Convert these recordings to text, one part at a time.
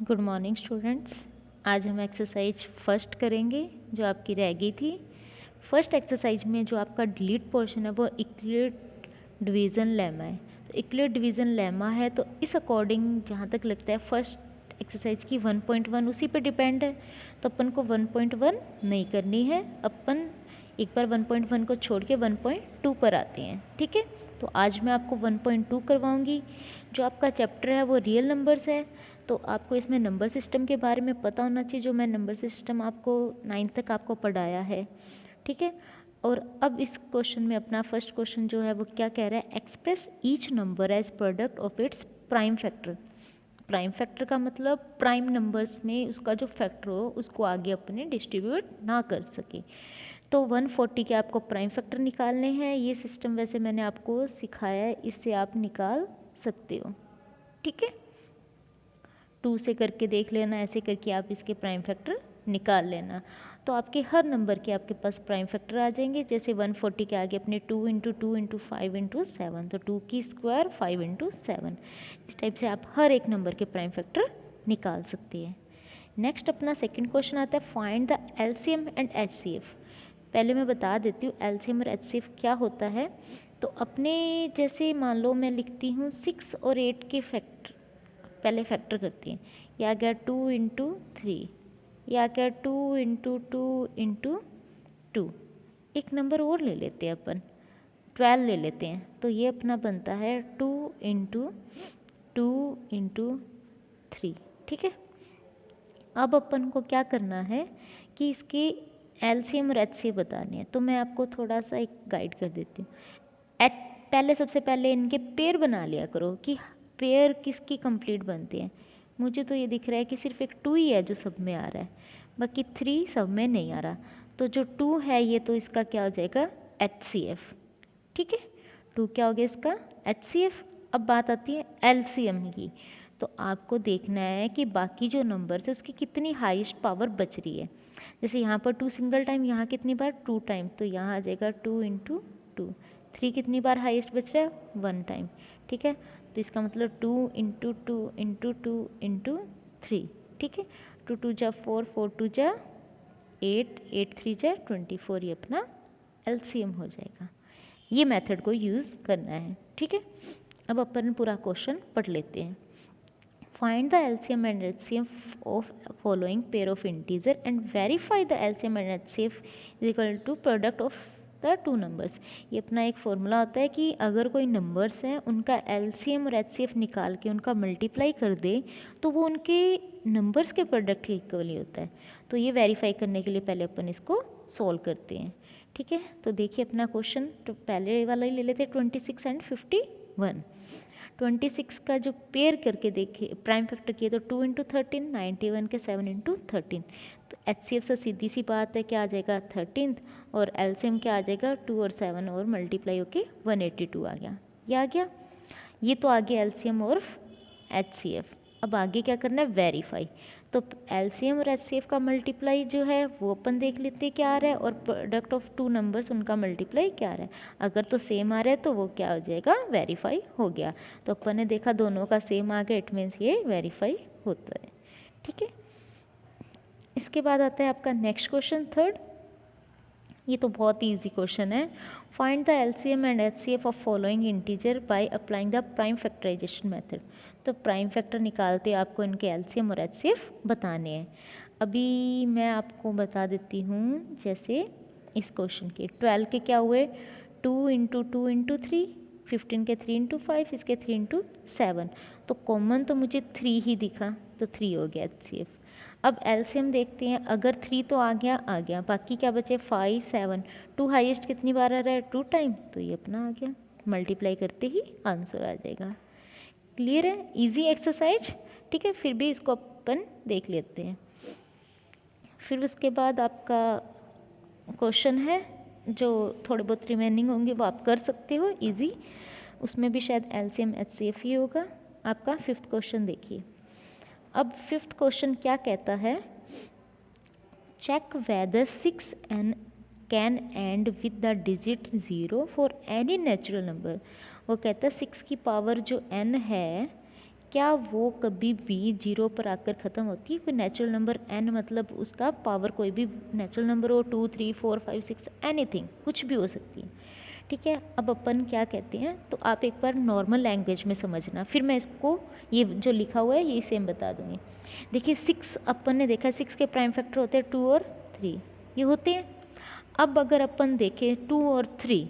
Good morning students. आज हम exercise first करेंगे जो आपकी रह गई थी। फर्स्ट एक्सरसाइज में जो आपका डिलीट पोर्शन है वो इक्लिड डिवीज़न लेमा है। तो इक्लिड डिवीज़न लेमा है तो इस अकॉर्डिंग जहाँ तक लगता है फर्स्ट एक्सरसाइज की 1.1 उसी पे डिपेंड है। तो अपन को 1.1 नहीं करनी है, अपन एक बार 1.1 को छोड़ के 1.2 पर आते हैं। ठीक है, तो आज मैं आपको 1.2 करवाऊँगी। जो आपका चैप्टर है वो रियल नंबर्स है, तो आपको इसमें नंबर सिस्टम के बारे में पता होना चाहिए, जो मैं नंबर सिस्टम आपको 9th तक आपको पढ़ाया है। ठीक है, और अब इस क्वेश्चन में अपना फर्स्ट क्वेश्चन जो है वो क्या कह रहा है, express each number as product of its prime factor. Prime factor का मतलब प्राइम नंबर्स में उसका जो फैक्टर हो उसको आगे अपने डिस्ट्रीब्यूट ना कर सके। तो 140 के आपको प्राइम फैक्टर निकालने हैं। ये सिस्टम वैसे मैंने आपको सिखाया है, इससे आप निकाल सकते हो। ठीक है, 2 से करके देख लेना, ऐसे करके आप इसके प्राइम फैक्टर निकाल लेना। तो आपके हर नंबर के आपके पास प्राइम फैक्टर आ जाएंगे। जैसे 140 के आगे अपने 2 इंटू 2 इंटू 5 इंटू 7, तो 2 की स्क्वायर 5 इंटू 7। इस टाइप से आप हर एक नंबर के प्राइम फैक्टर निकाल सकते हैं। नेक्स्ट अपना सेकंड क्वेश्चन आता है, find the LCM and HCF. पहले मैं बता देती हूँ एलसीएम और एचसीएफ क्या होता है। तो अपने जैसे मान लो मैं लिखती हूँ 6 और 8 के फैक्टर, पहले फैक्टर करती हैं, या क्या 2 इंटू 3, या क्या 2 इंटू 2 इंटू 2। एक नंबर और ले लेते हैं अपन, 12 ले लेते हैं। तो ये अपना बनता है 2 इंटू 2 इंटू 3। ठीक है, अब अपन को क्या करना है कि इसके एलसीएम और एचसीएफ बताने हैं। तो मैं आपको थोड़ा सा एक गाइड कर देती हूँ। पहले सबसे पहले इनके पेयर बना लिया करो कि पेयर किसकी कंप्लीट बनते हैं। मुझे तो ये दिख रहा है कि सिर्फ एक 2 ही है जो सब में आ रहा है, बाकी 3 सब में नहीं आ रहा। तो जो 2 है ये तो इसका क्या हो जाएगा, एचसीएफ। ठीक है, 2 क्या हो गया इसका, एचसीएफ। अब बात आती है एलसीएम की। तो आपको देखना है कि बाकी जो नंबर थे उसकी कितनी हाईएस्ट पावर बच रही है। जैसे यहाँ पर 2 सिंगल टाइम, यहाँ कितनी बार 2 टाइम, तो यहाँ आ जाएगा 2 इंटू 2। 3 कितनी बार हाईएस्ट बच रहा है, 1 टाइम। ठीक है, तो इसका मतलब 2 इंटू 2 इंटू 2 इंटू 3। ठीक है, 2 2 जा 4, 4 2 जा 8, 8 3 जा 24। ये अपना एलसीएम हो जाएगा। ये मेथड को यूज़ करना है। ठीक है, अब अपन पूरा क्वेश्चन पढ़ लेते हैं। Find the LCM and HCF of following pair of integer and verify the LCM and HCF is equal to product of the two numbers। ये अपना एक फॉर्मूला होता है कि अगर कोई नंबर्स हैं उनका LCM और HCF निकाल के उनका मल्टीप्लाई कर दे तो वो उनके नंबर्स के प्रोडक्ट के इक्वल ही होता है। तो ये वेरीफाई करने के लिए पहले अपन इसको सॉल्व करते हैं। ठीक है, तो देखिए अपना क्वेश्चन, तो पहले वाला ही ले लेते हैं 26 एंड 51। 26 का जो पेयर करके देखिए प्राइम फैक्टर किए तो 2 इंटू 13, 91 के 7 इंटू 13। तो एचसीएफ से सीधी सी बात है क्या आ जाएगा 13, और एलसीएम क्या आ जाएगा 2 और 7 और मल्टीप्लाई होके 182 आ गया। ये आ गया, ये तो आ गया एलसीएम और एचसीएफ। अब आगे क्या करना है, वेरीफाई। तो एलसीएम और एचसीएफ का मल्टीप्लाई जो है वो अपन देख लेते हैं क्या आ रहा है, और प्रोडक्ट ऑफ 2 नंबर्स उनका मल्टीप्लाई क्या आ रहा है। अगर तो सेम आ रहा है तो वो क्या हो जाएगा, वेरीफाई हो गया। तो अपन ने देखा दोनों का सेम आ गया, इट मीन्स ये वेरीफाई होता है। ठीक है, इसके बाद आता है आपका नेक्स्ट क्वेश्चन थर्ड। ये तो बहुत ही ईजी क्वेश्चन है। Find the LCM and HCF of following integer by applying the prime factorisation method. तो प्राइम फैक्टर निकालते आपको इनके एलसीएम और एचसीएफ बताने हैं। अभी मैं आपको बता देती हूँ, जैसे इस क्वेश्चन के 12 के क्या हुए, 2 इंटू 2 इंटू 3, 15 के 3 इंटू 5, इसके 3 इंटू 7। तो कॉमन तो मुझे 3 ही दिखा, तो 3 हो गया एचसीएफ। अब एलसीएम देखते हैं, अगर 3 तो आ गया, बाकी क्या बचे 5 7। 2 हाईएस्ट कितनी बार आ रहा है, 2 टाइम, तो ये अपना आ गया। मल्टीप्लाई करते ही आंसर आ जाएगा। क्लियर है, इजी एक्सरसाइज। ठीक है, फिर भी इसको अपन देख लेते हैं। फिर उसके बाद आपका क्वेश्चन है जो थोड़े बहुत रिमेनिंग होंगे वो आप कर सकते हो इजी, उसमें भी शायद एलसीएम एचसीएफ ही होगा। आपका 5th क्वेश्चन देखिए। अब 5th क्वेश्चन क्या कहता है, check whether 6 n can end with the digit 0 for any natural number. वो कहता है 6 की पावर जो n है क्या वो कभी भी जीरो पर आकर ख़त्म होती है? कोई नेचुरल नंबर n मतलब उसका पावर कोई भी नेचुरल नंबर हो, 2 3 4 5 6 एनीथिंग, कुछ भी हो सकती है। ठीक है, अब अपन क्या कहते हैं, तो आप एक बार नॉर्मल लैंग्वेज में समझना, फिर मैं इसको ये जो लिखा हुआ है ये सेम बता दूँगी। देखिए 6 अपन ने देखा 6 के प्राइम फैक्टर होते हैं 2 और 3, ये होते हैं। अब अगर अपन देखें 2 और 3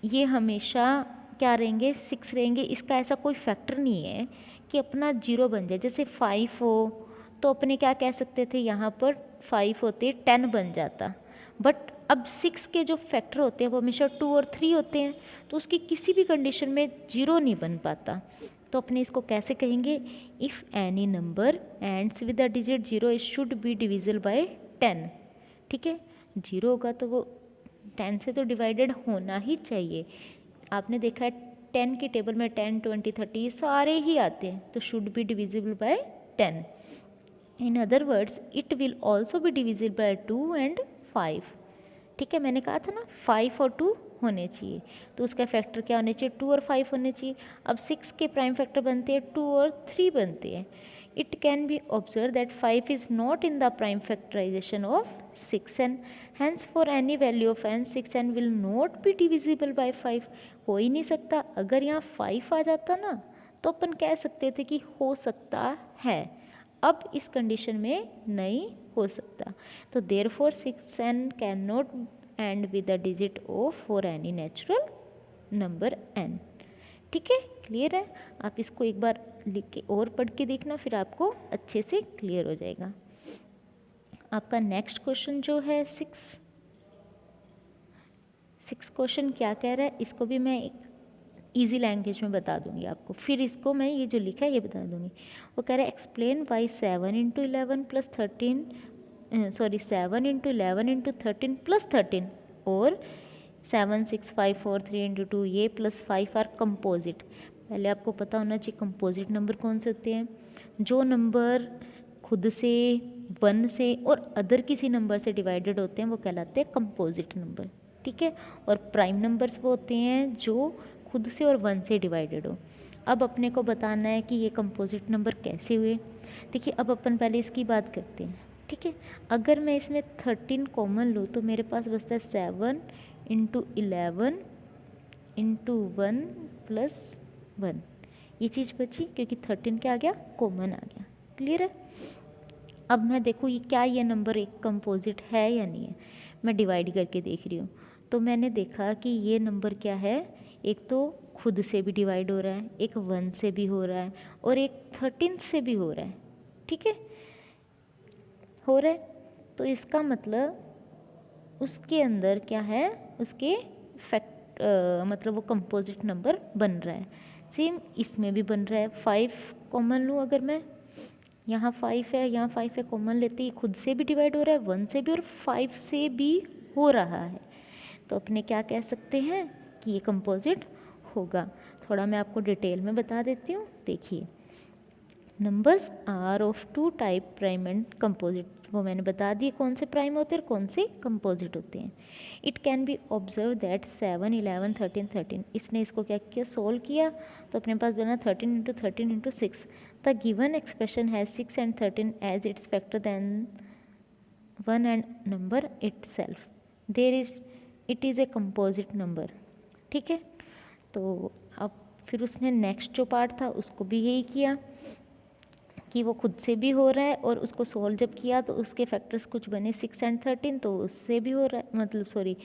ये हमेशा क्या रहेंगे, 6 रहेंगे। इसका ऐसा कोई फैक्टर नहीं है कि अपना जीरो बन जाए। जैसे 5 हो तो अपने क्या कह सकते थे, यहाँ पर 5 होते 10 बन जाता, बट अब 6 के जो फैक्टर होते हैं वो हमेशा 2 और 3 होते हैं, तो उसकी किसी भी कंडीशन में जीरो नहीं बन पाता। तो अपने इसको कैसे कहेंगे, if any number ends with the digit zero it should be divisible bye 10। ठीक है, जीरो होगा तो वो 10 से तो डिवाइडेड होना ही चाहिए। आपने देखा है 10 की टेबल में 10 20 30 सारे ही आते हैं, तो should be divisible bye 10। In other words it will also be divisible bye 2 and 5। ठीक है, मैंने कहा था ना 5 और 2 होने चाहिए, तो उसका फैक्टर क्या होने चाहिए, 2 और 5 होने चाहिए। अब 6 के प्राइम फैक्टर बनते हैं 2 और 3 बनते हैं। It can be observed that 5 is not in the prime factorisation of 6 n, hence for any value of n 6 n will not be divisible by 5। हो ही नहीं सकता। अगर यहाँ 5 आ जाता ना तो अपन कह सकते थे कि हो सकता है, अब इस कंडीशन में नहीं हो सकता। तो therefore 6n can not end with the digit O for any natural number n। ठीक है, क्लियर है। आप इसको एक बार लिख के और पढ़ के देखना, फिर आपको अच्छे से क्लियर हो जाएगा। आपका नेक्स्ट क्वेश्चन जो है 6 क्वेश्चन क्या कह रहा है, इसको भी मैं एक ईजी लैंग्वेज में बता दूंगी आपको, फिर इसको मैं ये जो लिखा है ये बता दूंगी। वो कह रहा है explain why 7 into 11 plus 13 7 into 11 into 13 plus 13 और 7 6 5 4 3 इंटू 2 ये प्लस 5 आर कंपोजिट। पहले आपको पता होना चाहिए कंपोजिट नंबर कौन से होते हैं। जो नंबर खुद से, 1 से और अदर किसी नंबर से डिवाइडेड होते हैं वो कहलाते हैं कंपोजिट नंबर। ठीक है, और प्राइम नंबर्स वो होते हैं जो खुद से और 1 से डिवाइडेड हो। अब अपने को बताना है कि ये कंपोजिट नंबर कैसे हुए। देखिए अब अपन पहले इसकी बात करते हैं। ठीक है, अगर मैं इसमें 13 कॉमन लूँ तो मेरे पास बचता है 7 इंटू 11 इंटू 1 प्लस 1। ये चीज़ बची क्योंकि 13 क्या आ गया, कॉमन आ गया। क्लियर है। अब मैं देखूँ ये क्या, ये नंबर एक कंपोजिट है या नहीं है। मैं डिवाइड करके देख रही हूँ तो मैंने देखा कि ये नंबर क्या है, एक तो खुद से भी डिवाइड हो रहा है, एक 1 से भी हो रहा है और एक 13 से भी हो रहा है। ठीक है, हो रहा है, तो इसका मतलब उसके अंदर क्या है, उसके मतलब वो कंपोजिट नंबर बन रहा है। सेम इसमें भी बन रहा है। 5 कॉमन लूँ अगर मैं, यहाँ 5 है, यहाँ 5 है, कॉमन लेते ही खुद से भी डिवाइड हो रहा है, 1 से भी और 5 से भी हो रहा है, तो अपने क्या कह सकते हैं कि ये कंपोजिट होगा। थोड़ा मैं आपको डिटेल में बता देती हूँ। देखिए numbers are of 2 type, prime and composite, वो मैंने बता दिए कौन से प्राइम होते हैं और कौन से कंपोजिट होते हैं। It can be observed that 7 11 13 13, इसने इसको क्या किया, सोल्व किया, तो अपने पास बना 13 into 13 into 6। The given expression has 6 and 13 as its factor then 1 and number itself, it is a composite number. ठीक है, तो अब फिर उसने नेक्स्ट जो पार्ट था उसको भी यही किया कि वो खुद से भी हो रहा है और उसको सोल्व जब किया तो उसके फैक्टर्स कुछ बने 6 एंड 13, तो उससे भी हो रहा है, मतलब सॉरी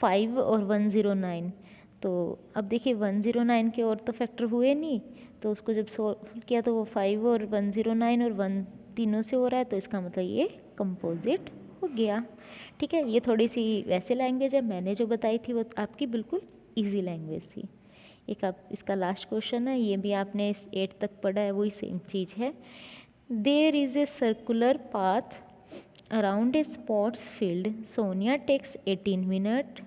5 और 109। तो अब देखिए 109 के और तो फैक्टर हुए नहीं, तो उसको जब सोल्व किया तो वो 5 और 109 और 1 तीनों से हो रहा है, तो इसका मतलब ये कंपोजिट हो गया। ठीक है, ये थोड़ी सी वैसे लैंग्वेज है, मैंने जो बताई थी वो आपकी बिल्कुल ईजी लैंग्वेज थी। एक आप इसका लास्ट क्वेश्चन है, ये भी आपने 8 तक पढ़ा है, वही सेम चीज़ है। There is a circular path around a sports field, Sonia takes 18 minute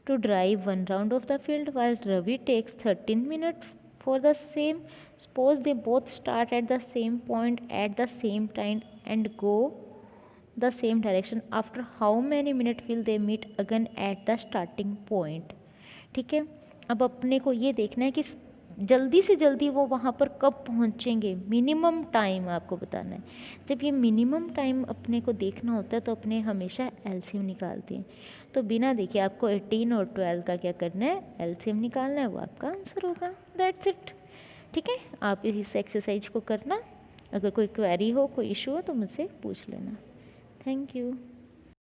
to drive one round of the field while Ravi takes 13 minutes for the same. Suppose they both start at the same point at the same time and go the same direction. After how many minutes will they meet again at the starting point? ठीक है, अब अपने को ये देखना है कि जल्दी से जल्दी वो वहाँ पर कब पहुँचेंगे, मिनिमम टाइम आपको बताना है। जब ये मिनिमम टाइम अपने को देखना होता है तो अपने हमेशा एलसीएम निकालते हैं। तो बिना देखे आपको 18 और 12 का क्या करना है, एलसीएम निकालना है, वो आपका आंसर होगा। That's it. ठीक है, आप इस एक्सरसाइज को करना। अगर कोई क्वेरी हो, कोई इशू हो तो मुझसे पूछ लेना। Thank you.